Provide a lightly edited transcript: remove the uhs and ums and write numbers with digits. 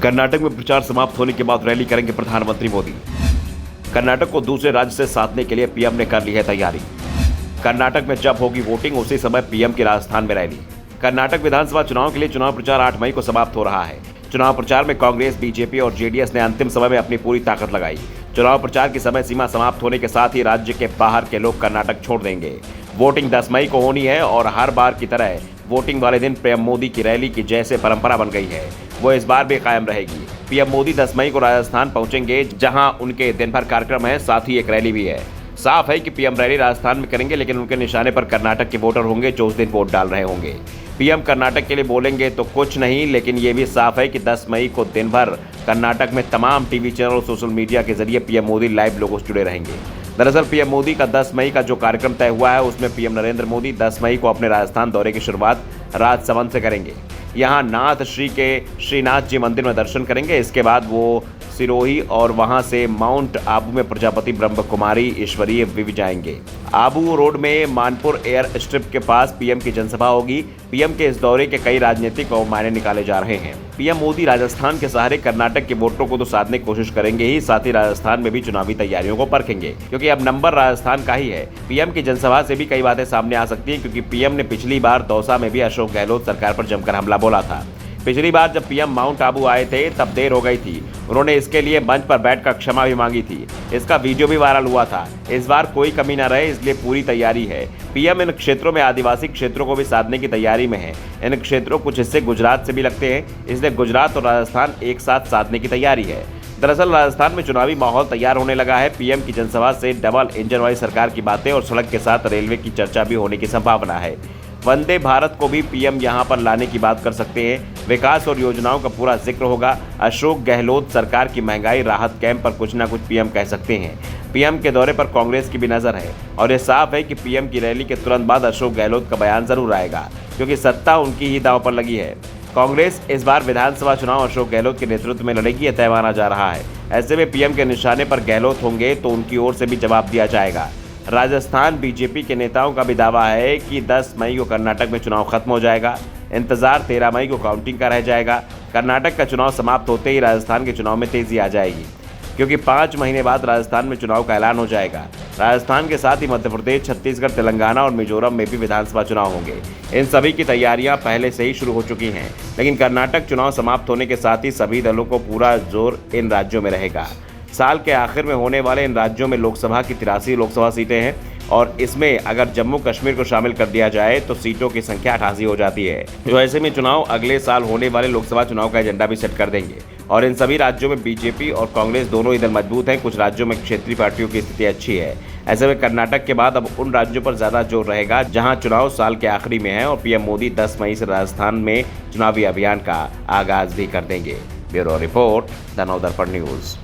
कर्नाटक में प्रचार समाप्त होने के बाद रैली करेंगे प्रधानमंत्री मोदी। कर्नाटक को दूसरे राज्य से साधने के लिए पीएम ने कर ली है तैयारी। कर्नाटक में जब होगी वोटिंग उसी समय पीएम की राजस्थान में रैली। कर्नाटक विधानसभा चुनाव के लिए चुनाव प्रचार 8 मई को समाप्त हो रहा है। चुनाव प्रचार में कांग्रेस, बीजेपी और जेडीएस ने अंतिम समय में अपनी पूरी ताकत लगाई। चुनाव प्रचार की समय सीमा समाप्त होने के साथ ही राज्य के बाहर के लोग कर्नाटक छोड़ देंगे। वोटिंग 10 मई को होनी है और हर बार की तरह वोटिंग वाले दिन पीएम मोदी की रैली की जैसे परंपरा बन गई है वो इस बार भी कायम रहेगी। पीएम मोदी 10 मई को राजस्थान पहुंचेंगे, जहां उनके दिन भर कार्यक्रम है, साथ ही एक रैली भी है। साफ है कि पीएम रैली राजस्थान में करेंगे, लेकिन उनके निशाने पर कर्नाटक के वोटर होंगे जो उस दिन वोट डाल रहे होंगे। पीएम कर्नाटक के लिए बोलेंगे तो कुछ नहीं, लेकिन ये भी साफ है कि 10 मई को दिन भर कर्नाटक में तमाम टीवी चैनल और सोशल मीडिया के जरिए पीएम मोदी लाइव लोगों से जुड़े रहेंगे। दरअसल पीएम मोदी का 10 मई का जो कार्यक्रम तय हुआ है उसमें पीएम नरेंद्र मोदी 10 मई को अपने राजस्थान दौरे की शुरुआत राजसमंद से करेंगे। यहाँ नाथ श्री के श्रीनाथ जी मंदिर में दर्शन करेंगे। इसके बाद वो सिरोही और वहां से माउंट आबू में प्रजापति ब्रह्म कुमारी ईश्वरीय भी जाएंगे। आबू रोड में मानपुर एयर स्ट्रिप के पास पीएम की जनसभा होगी। पीएम के इस दौरे के कई राजनीतिक और मायने निकाले जा रहे हैं। पीएम मोदी राजस्थान के सहारे कर्नाटक के वोटरों को तो साधने की कोशिश करेंगे ही, साथ ही राजस्थान में भी चुनावी तैयारियों को परखेंगे, क्योंकि अब नंबर राजस्थान का ही है। पीएम की जनसभा से भी कई बातें सामने आ सकती हैं, क्योंकि पीएम ने पिछली बार दौसा में भी अशोक गहलोत सरकार पर जमकर हमला बोला था। पिछली बार जब पीएम माउंट आबू आए थे तब देर हो गई थी। उन्होंने इसके लिए मंच पर बैठकर क्षमा भी मांगी थी। इसका वीडियो भी वायरल हुआ था। इस बार कोई कमी न रहे, इसलिए पूरी तैयारी है। पीएम इन क्षेत्रों में आदिवासी क्षेत्रों को भी साधने की तैयारी में है। इन क्षेत्रों कुछ हिस्से गुजरात से भी लगते हैं, इसलिए गुजरात और राजस्थान एक साथ साधने की तैयारी है। दरअसल राजस्थान में चुनावी माहौल तैयार होने लगा है। पीएम की जनसभा से डबल इंजन वाली सरकार की बातें और सड़क के साथ रेलवे की चर्चा भी होने की संभावना है। वंदे भारत को भी पीएम यहां पर लाने की बात कर सकते हैं। विकास और योजनाओं का पूरा जिक्र होगा। अशोक गहलोत सरकार की महंगाई राहत कैंप पर कुछ ना कुछ पीएम कह सकते हैं। पीएम के दौरे पर कांग्रेस की भी नजर है और ये साफ है कि पीएम की रैली के तुरंत बाद अशोक गहलोत का बयान जरूर आएगा, क्योंकि सत्ता उनकी ही दांव पर लगी है। कांग्रेस इस बार विधानसभा चुनाव अशोक गहलोत के नेतृत्व में लड़ेगी, यह तय माना जा रहा है। ऐसे में पीएम के निशाने पर गहलोत होंगे तो उनकी ओर से भी जवाब दिया जाएगा। राजस्थान बीजेपी के नेताओं का भी दावा है कि 10 मई को कर्नाटक में चुनाव खत्म हो जाएगा। इंतजार 13 मई को काउंटिंग का रह जाएगा। कर्नाटक का चुनाव समाप्त होते ही राजस्थान के चुनाव में तेजी आ जाएगी, क्योंकि 5 महीने बाद राजस्थान में चुनाव का ऐलान हो जाएगा। राजस्थान के साथ ही मध्य प्रदेश, छत्तीसगढ़, तेलंगाना और मिजोरम में भी विधानसभा चुनाव होंगे। इन सभी की तैयारियां पहले से ही शुरू हो चुकी हैं, लेकिन कर्नाटक चुनाव समाप्त होने के साथ ही सभी दलों को पूरा जोर इन राज्यों में रहेगा। साल के आखिर में होने वाले इन राज्यों में लोकसभा की 83 लोकसभा सीटें हैं और इसमें अगर जम्मू कश्मीर को शामिल कर दिया जाए तो सीटों की संख्या 88 हो जाती है। जो ऐसे में चुनाव अगले साल होने वाले लोकसभा चुनाव का एजेंडा भी सेट कर देंगे और इन सभी राज्यों में बीजेपी और कांग्रेस दोनों ही दल मजबूत हैं। कुछ राज्यों में क्षेत्रीय पार्टियों की स्थिति अच्छी है। ऐसे में कर्नाटक के बाद अब उन राज्यों पर ज्यादा जोर रहेगा जहां चुनाव साल के आखिरी में है और पीएम मोदी 10 मई से राजस्थान में चुनावी अभियान का आगाज भी कर देंगे। Bureau report, the Navdarpan news.